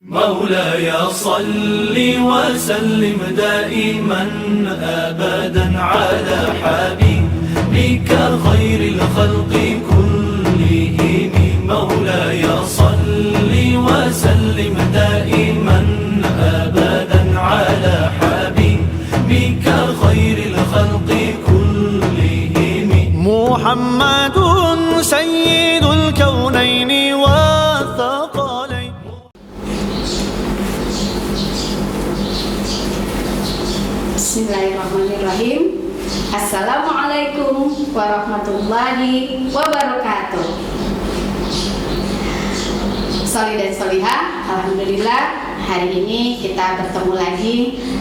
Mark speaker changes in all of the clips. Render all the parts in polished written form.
Speaker 1: مولاي صل وسلم دائما أبدا على حبيبك خير الخلق كلهم. مولاي صل وسلم دائما أبدا على حبيبك خير الخلق كلهم. محمد سيد الكونين والثقلين.
Speaker 2: Bismillahirrahmanirrahim. Assalamualaikum warahmatullahi wabarakatuh. Sholih dan sholihah, alhamdulillah hari ini kita bertemu lagi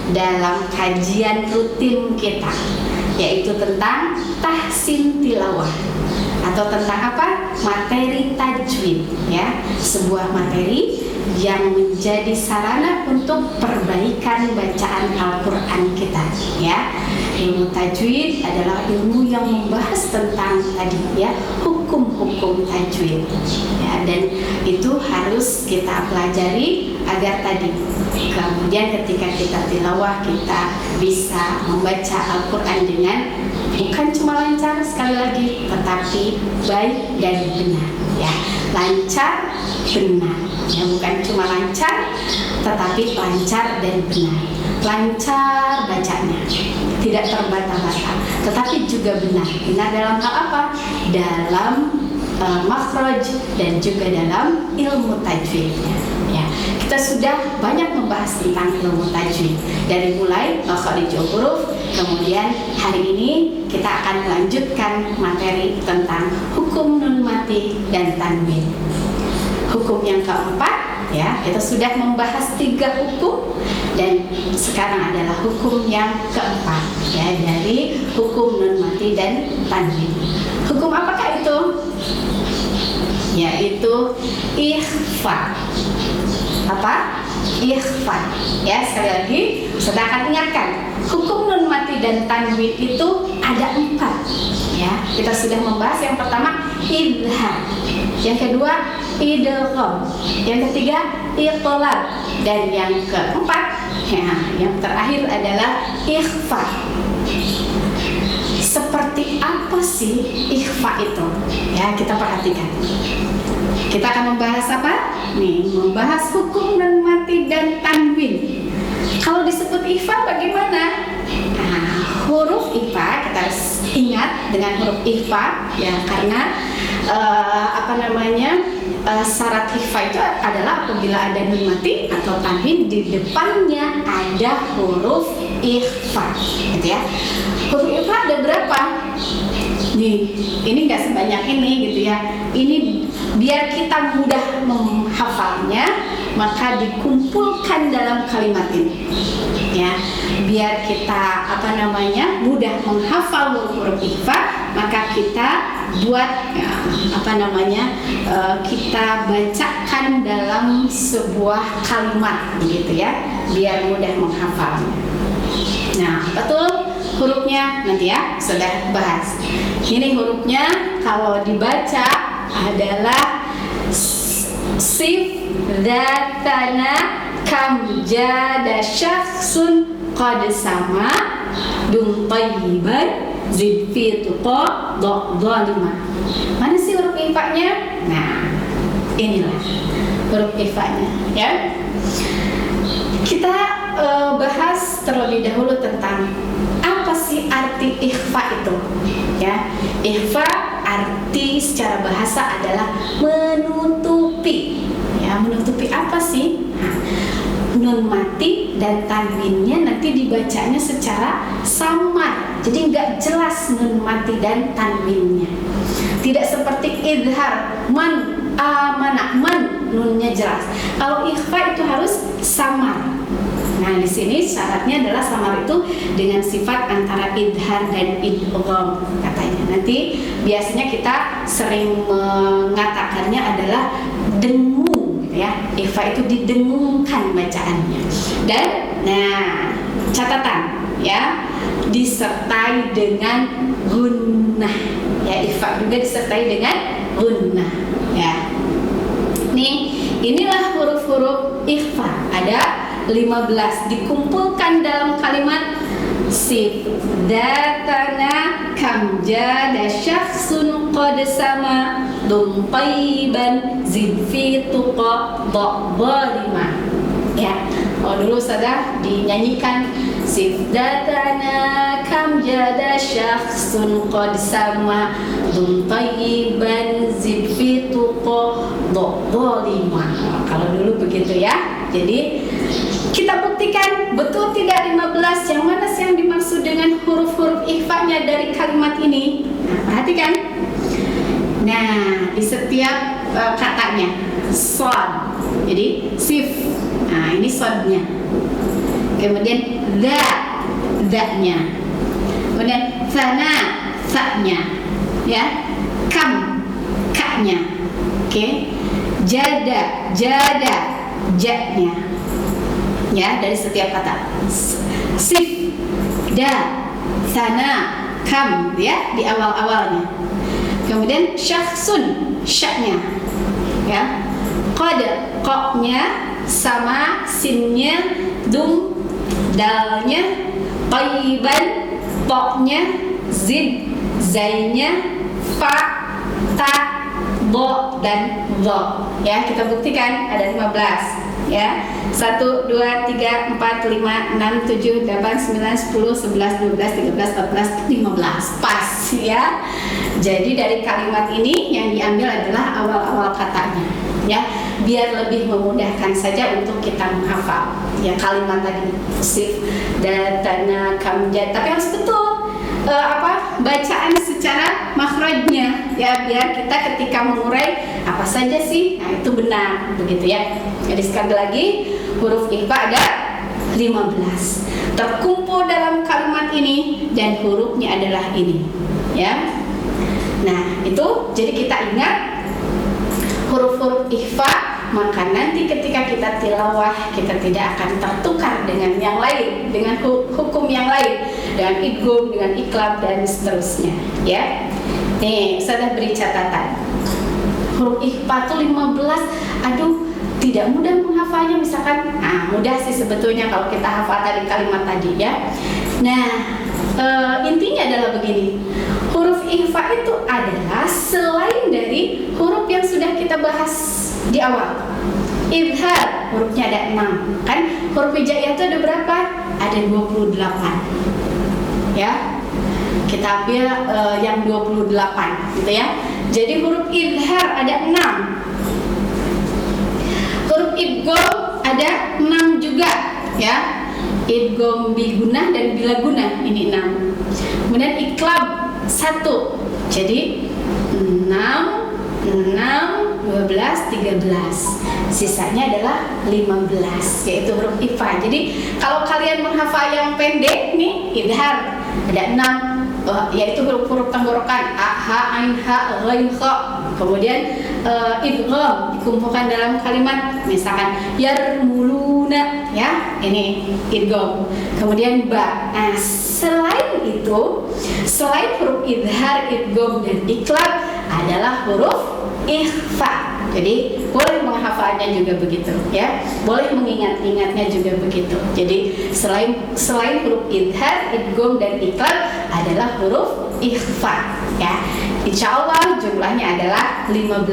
Speaker 2: dalam kajian rutin kita, yaitu tentang tahsin tilawah atau tentang apa? Materi tajwid, ya, sebuah materi yang menjadi sarana untuk perbaikan bacaan Al-Quran kita, ya. Ilmu tajwid adalah ilmu yang membahas tentang tadi, ya, hukum-hukum tajwid, ya, dan itu harus kita pelajari agar tadi kemudian ketika kita tilawah kita bisa membaca Al-Quran dengan bukan cuma lancar sekali lagi, tetapi baik dan benar, ya, lancar benar, ya, bukan cuma lancar tetapi lancar dan benar. Lancar bacanya, tidak terbata-bata, tetapi juga benar. Benar dalam hal apa? Dalam makhraj dan juga dalam ilmu tajwidnya, ya. Kita sudah banyak membahas tentang ilmu tajwid dari mulai makharijul huruf, kemudian hari ini kita akan melanjutkan materi tentang hukum nun mati dan tanwin. Hukum yang keempat, ya, kita sudah membahas 3 hukum dan sekarang adalah hukum yang keempat, ya, dari hukum nun mati dan tanwin. Hukum apakah itu? Yaitu ikhfa. Apa? Ikhfa. Ya, sekali lagi saya akan ingatkan, hukum nun mati dan tanwin itu ada 4, ya. Kita sudah membahas yang pertama idhar, yang kedua idgham, yang ketiga iqlab, dan yang keempat, ya, yang terakhir adalah ikhfa. Seperti apa sih ikhfa itu? Ya, kita perhatikan. Kita akan membahas apa? Nih, membahas hukum nun mati dan tanwin. Kalau disebut ikhfa bagaimana? Nah, huruf ikhfa kita harus ingat dengan huruf ikhfa, ya, karena syarat ikhfa itu adalah apabila ada nun mati atau tanwin di depannya ada huruf ikhfa, gitu ya. Huruf ikhfa ada berapa? Nih, ini nggak sebanyak ini, gitu ya. Ini biar kita mudah menghafalnya, maka dikumpulkan dalam kalimat ini, ya. Biar kita mudah menghafal huruf ikhfa, maka kita buat, ya, kita bacakan dalam sebuah kalimat, begitu ya, biar mudah menghafalnya. Nah, betul hurufnya nanti, ya, sudah bahas. Ini hurufnya kalau dibaca adalah sif datana kam jada syakhsun qad sama dum tayyiban zid fi tuqa dhalima. Mana sih huruf ikhfa-nya? Nah, inilah huruf ikhfa-nya, ya. Kita bahas terlebih dahulu tentang apa sih arti ikhfa itu, ya. Ikhfa arti secara bahasa adalah menutupi, ya. Menutupi apa sih? Nah, nun mati dan tanwinnya nanti dibacanya secara samar, jadi nggak jelas nun mati dan tanwinnya. Tidak seperti idhar, man, amana, man, nunnya jelas. Kalau ikhfa itu harus samar. Nah, di sini syaratnya adalah samar itu dengan sifat antara idhar dan idgham, katanya. Nanti biasanya kita sering mengatakannya adalah dengung, ya. Ikhfa itu didengungkan bacaannya. Dan nah, catatan, ya, disertai dengan gunnah, ya. Ikhfa juga disertai dengan gunnah, ya. Nih, inilah huruf-huruf ikhfa. Ada 15 dikumpulkan dalam kalimat sif datana kam jada syakhsun qad sama dum tayyiban zid fi tuqa dhalima. Ya, dulu sudah dinyanyikan sif datana kam jada syakhsun qad sama dum tayyiban zid fi tuqa dhalima. Kalau dulu begitu ya. Jadi kita buktikan betul tidak 15, yang mana sih yang dimaksud dengan huruf-huruf ikhfa-nya dari kalimat ini. Nah, perhatikan. Nah, di setiap katanya sod. Jadi sif. Nah, ini sodnya. Kemudian da-nya. Kemudian sana, sa-nya. Ya. Kam, ka-nya. Oke. Jada, ja-nya. Ya, dari setiap kata. Sif, da, sana, kam, ya, di awal-awalnya. Kemudian syakhsun, syaknya. Ya. Qad, qa-nya sama sinnya, dum, dalnya, tayyiban, ta-nya, zid, zainya, fa, ta, bo, dan dho. Ya, kita buktikan ada 15. Ya, 1, 2, 3, 4, 5, 6, 7, 8, 9, 10, 11, 12, 13, 14, 15. Pas ya. Jadi dari kalimat ini yang diambil adalah awal-awal katanya. Ya, biar lebih memudahkan saja untuk kita menghafal. Ya, kalimat tadi sif, datana, kamjat. Tapi harus betul bacaan secara makhrajnya ya, biar kita ketika mengurai apa saja sih, nah itu benar begitu ya. Jadi sekali lagi huruf ikhfa ada 15 terkumpul dalam kalimat ini dan hurufnya adalah ini ya. Nah itu jadi kita ingat huruf-huruf ikhfa, maka nanti ketika kita tilawah kita tidak akan tertukar dengan yang lain, dengan hukum yang lain, dengan idgham, dengan iqlab dan seterusnya ya. Nih, saya beri catatan. Huruf ikhfa itu 15. Aduh, tidak mudah menghafalnya misalkan. Nah, mudah sih sebetulnya kalau kita hafal tadi kalimat tadi ya. Nah, intinya adalah begini. Huruf ikhfa itu adalah selain dari huruf yang sudah kita bahas di awal. Idhar, hurufnya ada 6. Kan huruf hijaiyah itu ada berapa? Ada 28. Ya. Kita ambil yang 28 gitu ya. Jadi huruf idhar ada 6. Huruf idgham ada 6 juga ya. Idgham bigunah dan bila gunah ini 6. Kemudian iqlab 1. Jadi 6, 12, 13. Sisanya adalah 15 yaitu huruf ikhfa. Jadi kalau kalian menghafal yang pendek nih idhar ada 6 yaitu huruf-huruf tenggorokan a, ha, ain, ha, ghain, kha. Kemudian idgham dikumpulkan dalam kalimat misalkan yarmuluna ya, ini idgham. Kemudian ba. Nah, selain itu, selain huruf idhar, idgham dan iqlab adalah huruf ikhfa. Jadi boleh menghafalnya juga begitu ya, boleh mengingat-ingatnya juga begitu. Jadi selain huruf idhar, idgham dan iqlab adalah huruf ikhfa ya. Insya Allah jumlahnya adalah 15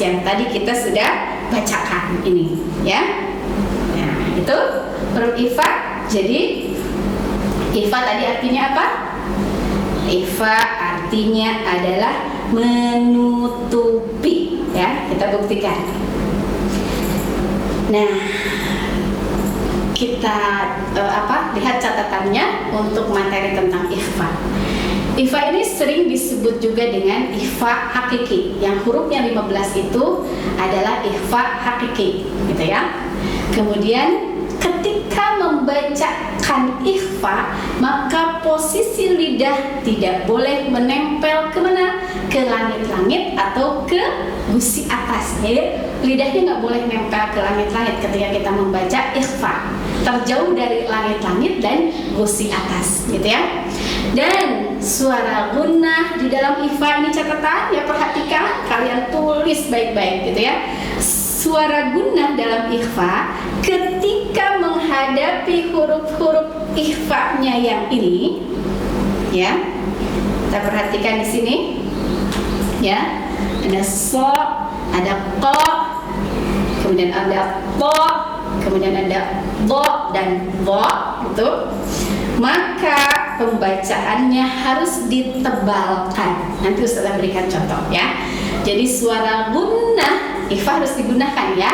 Speaker 2: yang tadi kita sudah bacakan ini ya. Nah itu huruf ikhfa. Jadi ikhfa tadi artinya apa? Ikhfa artinya adalah menutupi ya, kita buktikan. Nah, kita lihat catatannya untuk materi tentang ikhfa. Ikhfa ini sering disebut juga dengan ikhfa hakiki. Yang hurufnya 15 itu adalah ikhfa hakiki, gitu ya. Kemudian ketika membacakan ikhfa, maka posisi lidah tidak boleh menempel kemana? Ke langit-langit atau ke gusi atas. Jadi lidahnya nggak boleh nempel ke langit-langit ketika kita membaca ikhfa. Terjauh dari langit-langit dan gusi atas, gitu ya. Dan suara gunnah di dalam ikhfa ini catatan ya, perhatikan, kalian tulis baik-baik gitu ya. suara gunnah dalam ikhfa ketika menghadapi huruf-huruf ikhfa-nya yang ini, ya. Kita perhatikan di sini, ya. Ada so, ada ko, kemudian ada to, kemudian ada do dan bo, gitu. Maka pembacaannya harus ditebalkan. Nanti Ustazah berikan contoh, ya. Jadi suara gunnah ikhfa harus digunakan, ya.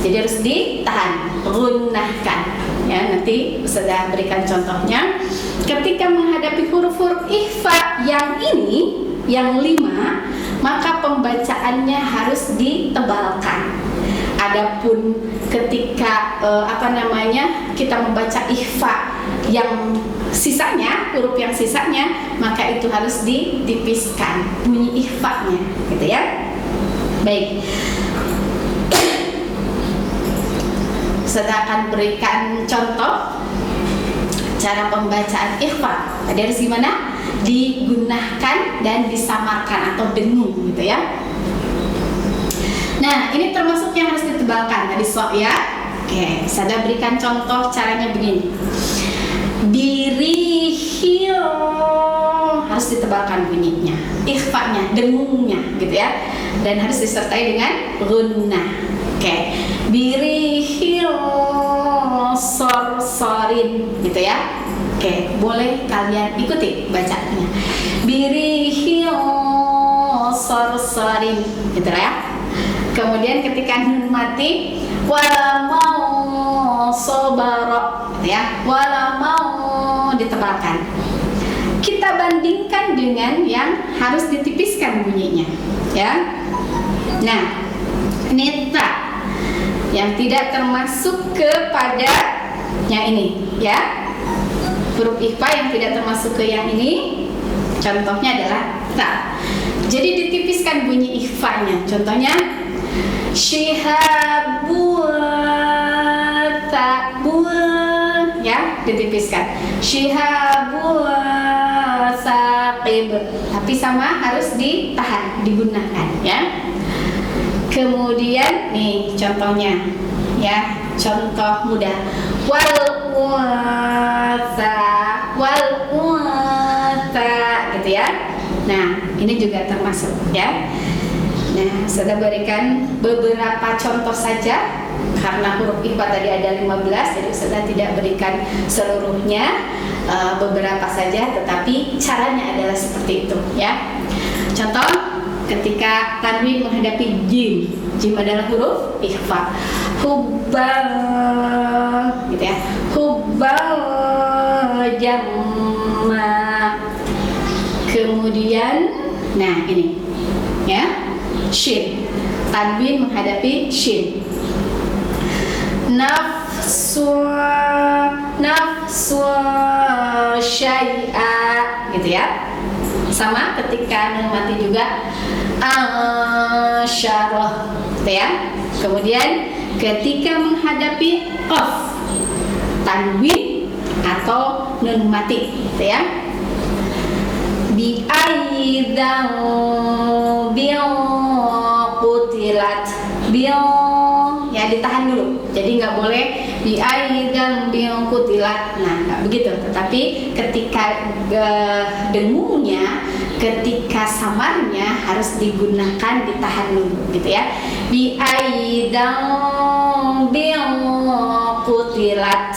Speaker 2: Jadi harus ditahan, gunnahkan, ya. Nanti Ustazah berikan contohnya. Ketika menghadapi huruf-huruf ikhfa yang ini, yang 5, maka pembacaannya harus ditebalkan. Adapun ketika kita membaca ikhfa yang sisanya, huruf yang sisanya, maka itu harus ditipiskan bunyi ikhfa-nya, gitu ya. Baik. Saya akan berikan contoh cara pembacaan ikhfa. Tadi harus gimana? Digunakan dan disamarkan atau dengung, gitu ya. Nah, ini termasuk yang harus ditebalkan tadi so, ya. Oke, saya berikan contoh caranya begini. Birihil harus ditebalkan bunyinya, ikhfa-nya, dengungnya, gitu ya. Dan harus disertai dengan gunnah. Oke, birihil sorsorin, gitu ya. Oke, boleh kalian ikuti bacanya. Birihil sorsorin, gitu ya. Kemudian ketika nun mati, wala mau sobaro, gitu ya. Wala mau ditebalkan. Kita bandingkan dengan yang harus ditipiskan bunyinya, ya. Nah, ini ta yang tidak termasuk kepada yang ini, ya. Huruf ikhfa yang tidak termasuk ke yang ini, contohnya adalah ta. Jadi ditipiskan bunyi ikhfa-nya. Contohnya Shihabul ta'bul, ya, ditipiskan. Shihabul saqib. Tapi sama harus ditahan, digunakan, ya. Kemudian nih contohnya, ya, contoh mudah. Wal unsa, gitu ya. Nah, ini juga termasuk, ya. Nah, saya berikan beberapa contoh saja karena huruf ikhfa tadi ada 15, jadi saya tidak berikan seluruhnya, beberapa saja, tetapi caranya adalah seperti itu, ya. Contoh, ketika tanwin menghadapi jim, jim adalah huruf ikhfa. Hubbal, gitu ya. Hubbal jamma. Kemudian, nah ini, ya. Shin, tanwin menghadapi shin. Nafsu syai'a, gitu ya. Sama ketika nun mati juga asyarah, gitu ya. Kemudian ketika menghadapi qaf, tanwin atau nun mati, gitu ya. Bi aidan bil qutilat, bil, ya, ditahan dulu. Jadi nggak boleh bi aidan bil qutilat. Nah, nggak begitu. Tetapi ketika dengungnya, ketika samarnya harus digunakan, ditahan dulu, gitu ya. Bi aidan bil qutilat,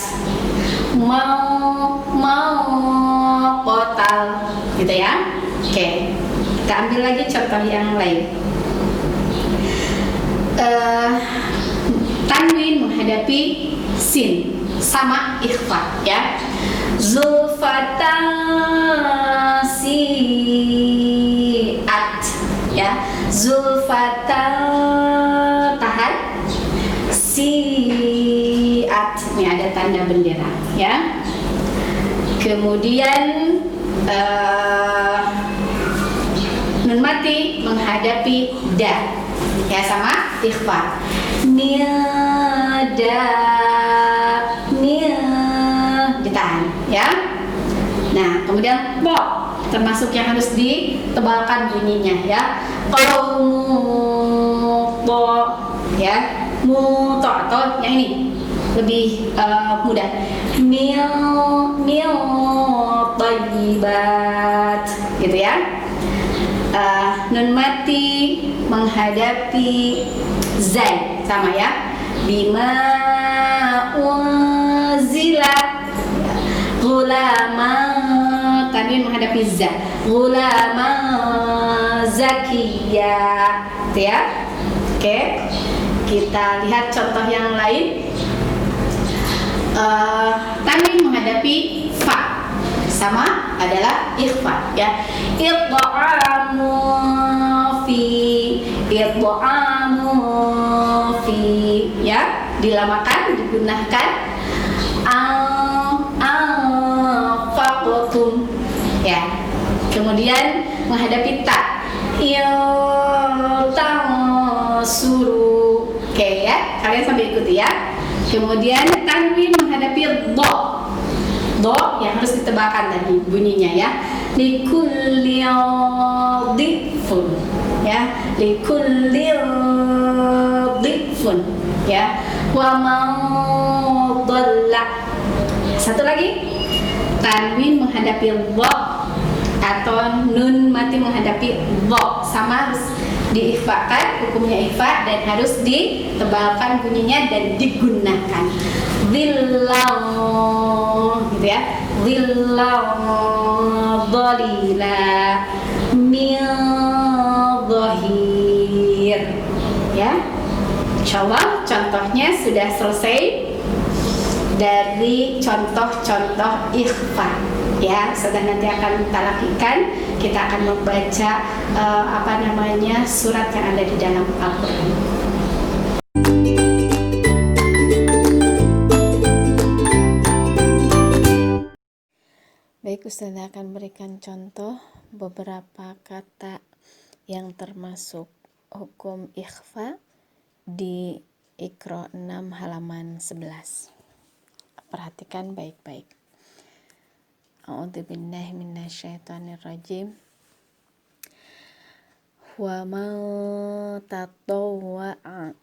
Speaker 2: mau kotal, gitu ya. Oke, kita ambil lagi contoh yang lain. Tanwin menghadapi sin, sama ikhfa, ya. Zulfatan si'at, ya. Zulfatan, tahan, si'at, ini ada tanda bendera, ya. Kemudian nun mati menghadapi da, ya, sama ikhfa. Nida, ditahan, ya. Nah, kemudian bo termasuk yang harus ditebalkan bunyinya, ya. Qaumu bo, ya. atau yang ini lebih mudah. Mil thayyibat, gitu ya. Nun mati menghadapi zai sama ya. Bima unzila, gulama tanwin menghadapi za, gulama zakiya, gitu ya. Oke, kita lihat contoh yang lain. Tanwin menghadapi fa sama adalah ikhfa ya. Id'amu fi, id'amu fi ya, dilamakan, digunakan. Anfaqtum ya. Kemudian menghadapi ta, iltansuru. Oke ya, kalian sambil ikuti ya. Kemudian tanwin menghadapi do yang harus ditebalkan tadi bunyinya ya. Likulli dhifun ya, likulli dhifun ya. Wa man dhalla. Satu lagi, tanwin menghadapi dha atau nun mati menghadapi dha sama, harus diikhfakan, hukumnya ikhfa, dan harus ditebalkan bunyinya dan digunakan. Dhillau, gitu ya. Dhillau dhalila min dhahir ya. Insyaallah contohnya sudah selesai dari contoh-contoh ikhfa ya. Sudah nanti akan kita lakukan, kita akan membaca surat yang ada di dalam Al-Quran.
Speaker 3: Baik, Ustazah akan berikan contoh beberapa kata yang termasuk hukum ikhfa di Iqra 6 halaman 11. Perhatikan baik-baik. A'udzubillahi minasyaitonirrajim. Wa man tatawwa'a.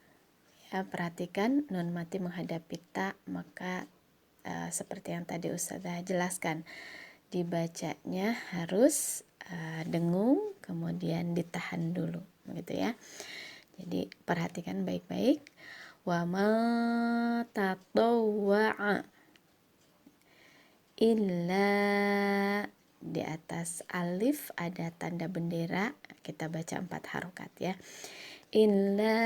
Speaker 3: Ya, perhatikan nun mati menghadapi ta, maka seperti yang tadi Ustazah jelaskan, dibacanya harus dengung kemudian ditahan dulu, begitu ya. Jadi perhatikan baik-baik. Wa ma tatawwa'a illa, di atas alif ada tanda bendera, kita baca 4 harokat ya. Illa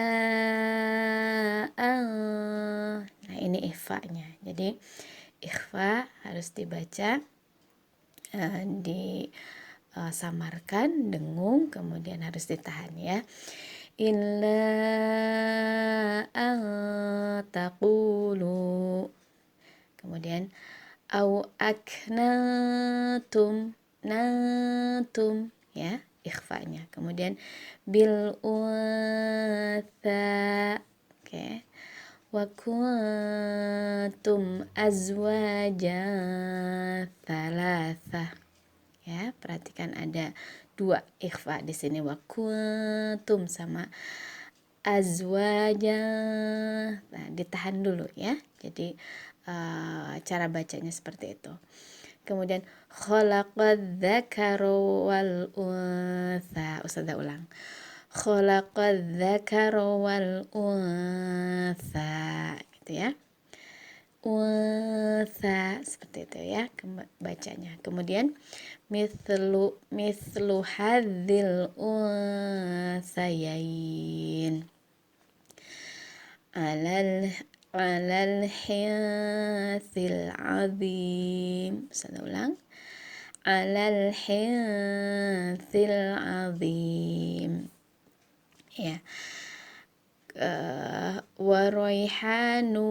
Speaker 3: nah ini ikhfa-nya. Jadi ikhfa harus dibaca disamarkan, dengung, kemudian harus ditahan ya. Illa taqulu, kemudian au aknatum, natum ya, ikhfanya. Kemudian bil untha, oke. Wa kuntum azwaja thalatha ya, perhatikan ada 2 ikhfa di sini, wa kuntum sama azwaja. Nah, ditahan dulu ya. Jadi cara bacanya seperti itu. Kemudian khalaqadz dzakara wal untha. Ustazah ulang. Khalaqadz dzakara wal untha, gitu ya. Untha seperti itu ya bacanya. Kemudian mithlu hadzil unthayain alal hinsil azim. Saya ulang. Alal hinsil azim ya. Wa raihanu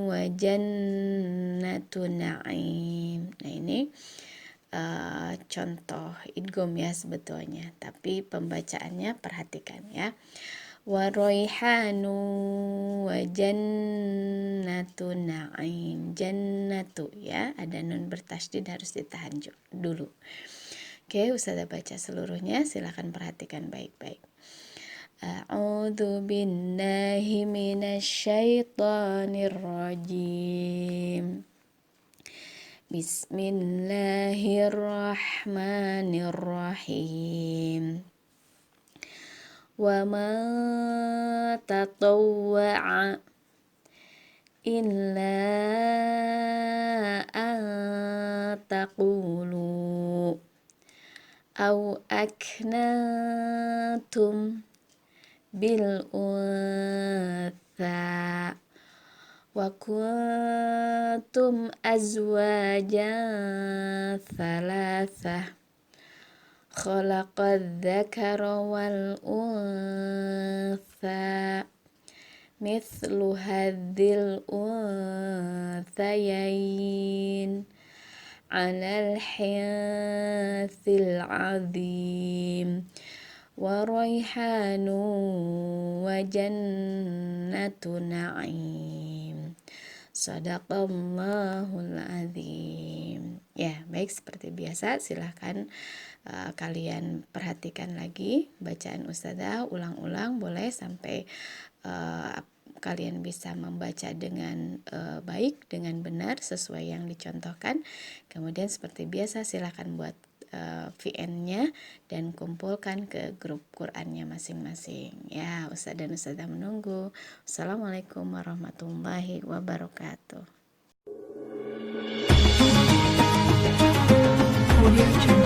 Speaker 3: wa jannatu na'im. Nah ini contoh idgham ya sebetulnya, tapi pembacaannya perhatikan ya. Wa raihanu wa jannatu na'im. Jannatu ya, ada nun bertasydid, harus ditahan dulu. Oke, Ustazah baca seluruhnya, silakan perhatikan baik-baik. A'udzu billahi minasyaitonir rajim. Bismillahirrahmanirrahim. Wa ma tatawwa'a illa an taqulu aw aknantum bil untha wa kuntum azwajan thalathah khalaqadz dzakara wal untha mithlu hadzal unthayain 'alal hinthil 'azim wa raihanu wa jannatu na'im. Shadaqallahul azim. Ya, baik, seperti biasa silahkan kalian perhatikan lagi bacaan Ustazah, ulang-ulang boleh sampai kalian bisa membaca dengan baik, dengan benar sesuai yang dicontohkan. Kemudian seperti biasa silahkan buat VN-nya dan kumpulkan ke grup Qur'annya masing-masing. Ya, Ustaz dan Ustazah menunggu. Assalamualaikum warahmatullahi wabarakatuh.
Speaker 1: Audio Jungle.